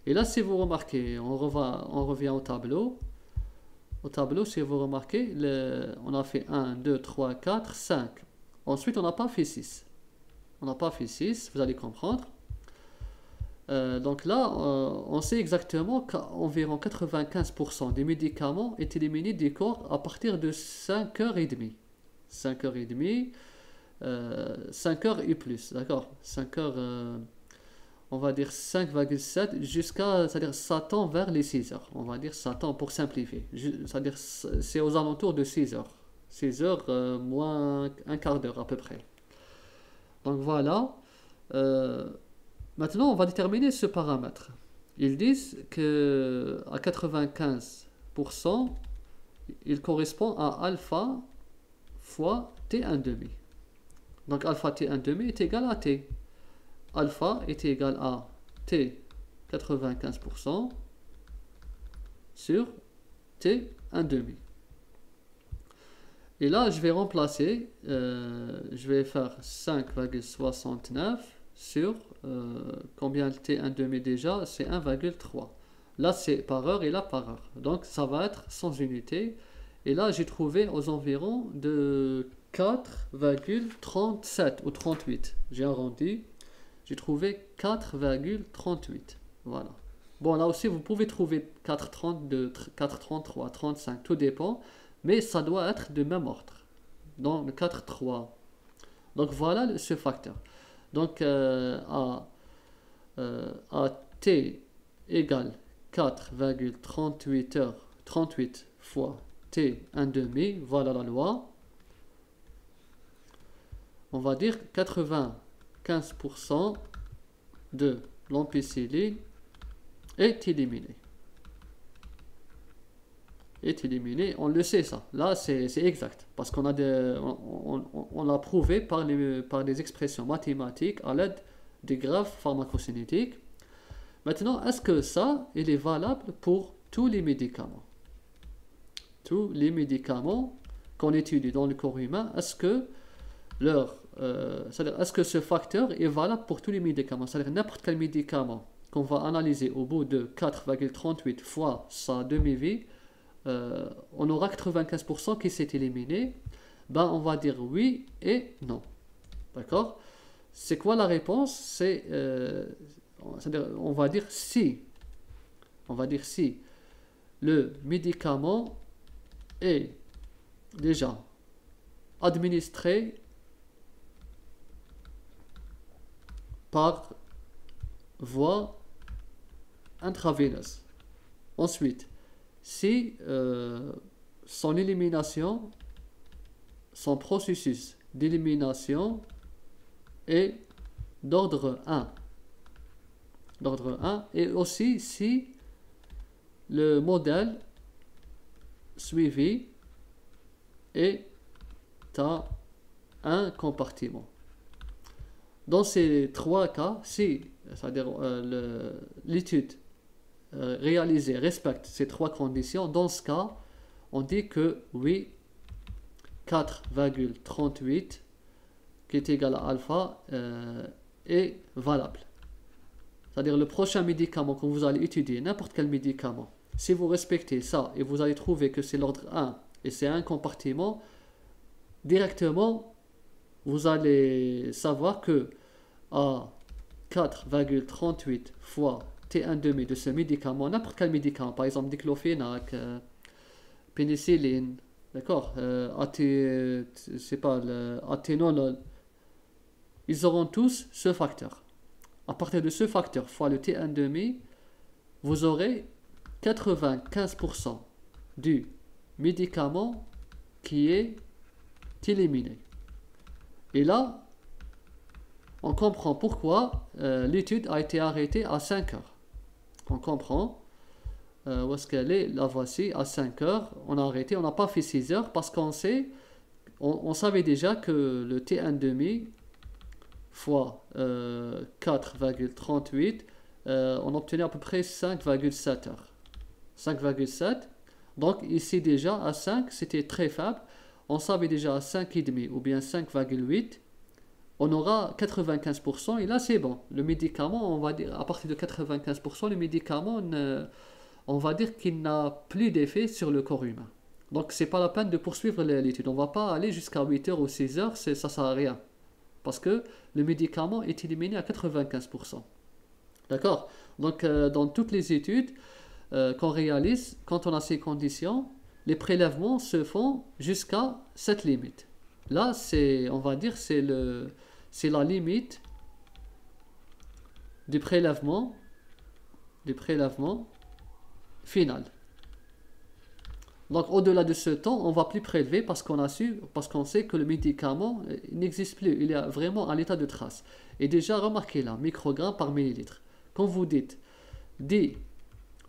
Et là, si vous remarquez, on revient au tableau. Au tableau, si vous remarquez, on a fait 1, 2, 3, 4, 5. Ensuite, on n'a pas fait 6. On n'a pas fait 6, vous allez comprendre. Donc là, on sait exactement qu'environ 95% des médicaments est éliminé du corps à partir de 5h30. 5h30, 5h et plus, d'accord. 5h, on va dire 5,7 jusqu'à, c'est-à-dire ça tend vers les 6h. On va dire ça tend pour simplifier. C'est-à-dire c'est aux alentours de 6h. 6h moins un quart d'heure à peu près. Donc voilà. Euh, Maintenant, on va déterminer ce paramètre. Ils disent que à 95%, il correspond à alpha fois t1,5. Donc alpha t1,5 est égal à t. Alpha est égal à t 95% sur t1,5. Et là, je vais remplacer, je vais faire 5,69 sur combien le t1,5 déjà, c'est 1,3. Là, c'est par heure et là par heure. Donc, ça va être sans unité. Et là, j'ai trouvé aux environs de 4,37 ou 38. J'ai arrondi. J'ai trouvé 4,38. Voilà. Bon, là aussi, vous pouvez trouver 4,32, 4,33, 35, tout dépend. Mais ça doit être de même ordre. Donc, le 4,3. Donc, voilà ce facteur. Donc, à t égale 4,38 heures, 38 fois t1,5, voilà la loi. On va dire 95% de l'ampicilline est éliminé. Est éliminé, on le sait ça. Là, c'est exact. Parce qu'on a on l'a prouvé par des expressions mathématiques à l'aide des graphes pharmacocinétiques. Maintenant, est-ce que ça, il est valable pour tous les médicaments? Tous les médicaments qu'on étudie dans le corps humain, est-ce que c'est-à-dire, est-ce que ce facteur est valable pour tous les médicaments? C'est-à-dire n'importe quel médicament qu'on va analyser au bout de 4,38 fois sa demi-vie, on aura 95% qui s'est éliminé. Ben, on va dire oui et non. D'accord? C'est quoi la réponse? C'est-à-dire, on va dire si. On va dire si le médicament est déjà administré par voie intraveineuse. Ensuite, si son élimination, son processus d'élimination est d'ordre 1. D'ordre 1. Et aussi si le modèle suivi est à un compartiment. Dans ces trois cas, si c'est-à-dire l'étude réalisée respecte ces trois conditions, dans ce cas, on dit que oui, 4,38 qui est égal à alpha est valable. C'est-à-dire le prochain médicament que vous allez étudier, n'importe quel médicament, si vous respectez ça et vous allez trouver que c'est l'ordre 1 et c'est un compartiment, directement, vous allez savoir que à 4,38 fois T1,5 de ce médicament, n'importe quel médicament, par exemple diclofenac, pénicilline, d'accord, c'est pas athénolol, ils auront tous ce facteur. À partir de ce facteur fois le T1,5, vous aurez 95% du médicament qui est éliminé. Et là, on comprend pourquoi l'étude a été arrêtée à 5 heures. On comprend où est-ce qu'elle est. La voici à 5 heures. On a arrêté, on n'a pas fait 6 heures parce qu'on sait, on savait déjà que le T1,5 fois 4,38, on obtenait à peu près 5,7 heures. 5,7. Donc ici déjà à 5, c'était très faible. On savait déjà à 5,5 ou bien 5,8. on aura 95% et là c'est bon. Le médicament, on va dire, à partir de 95%, le médicament, on va dire qu'il n'a plus d'effet sur le corps humain. Donc c'est pas la peine de poursuivre l'étude. On va pas aller jusqu'à 8 heures ou 6 heures, ça sert à rien. Parce que le médicament est éliminé à 95%. D'accord? Donc dans toutes les études qu'on réalise, quand on a ces conditions, les prélèvements se font jusqu'à cette limite. Là, on va dire, c'est la limite du prélèvement final. Donc au-delà de ce temps, on ne va plus prélever parce qu'on sait que le médicament n'existe plus. Il est vraiment à l'état de trace. Et déjà, remarquez là, microgrammes par millilitre. Quand vous dites 10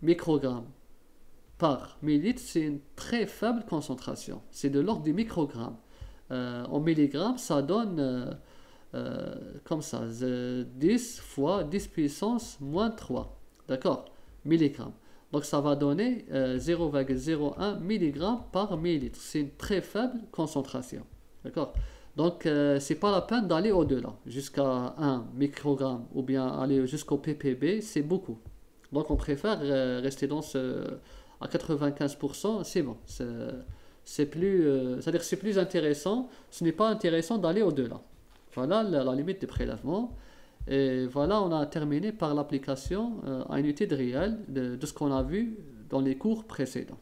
microgrammes par millilitre, c'est une très faible concentration. C'est de l'ordre du microgramme. En milligrammes, ça donne comme ça, 10 fois 10 puissance moins 3. D'accord? Milligrammes. Donc ça va donner 0,01 mg par millilitre. C'est une très faible concentration. D'accord? Donc c'est pas la peine d'aller au-delà, jusqu'à 1 microgramme ou bien aller jusqu'au ppb, c'est beaucoup. Donc on préfère rester à 95%, c'est bon. C'est c'est-à-dire que c'est plus intéressant. Ce n'est pas intéressant d'aller au-delà. Voilà la limite des prélèvements. Et voilà, on a terminé par l'application à une étude réelle de ce qu'on a vu dans les cours précédents.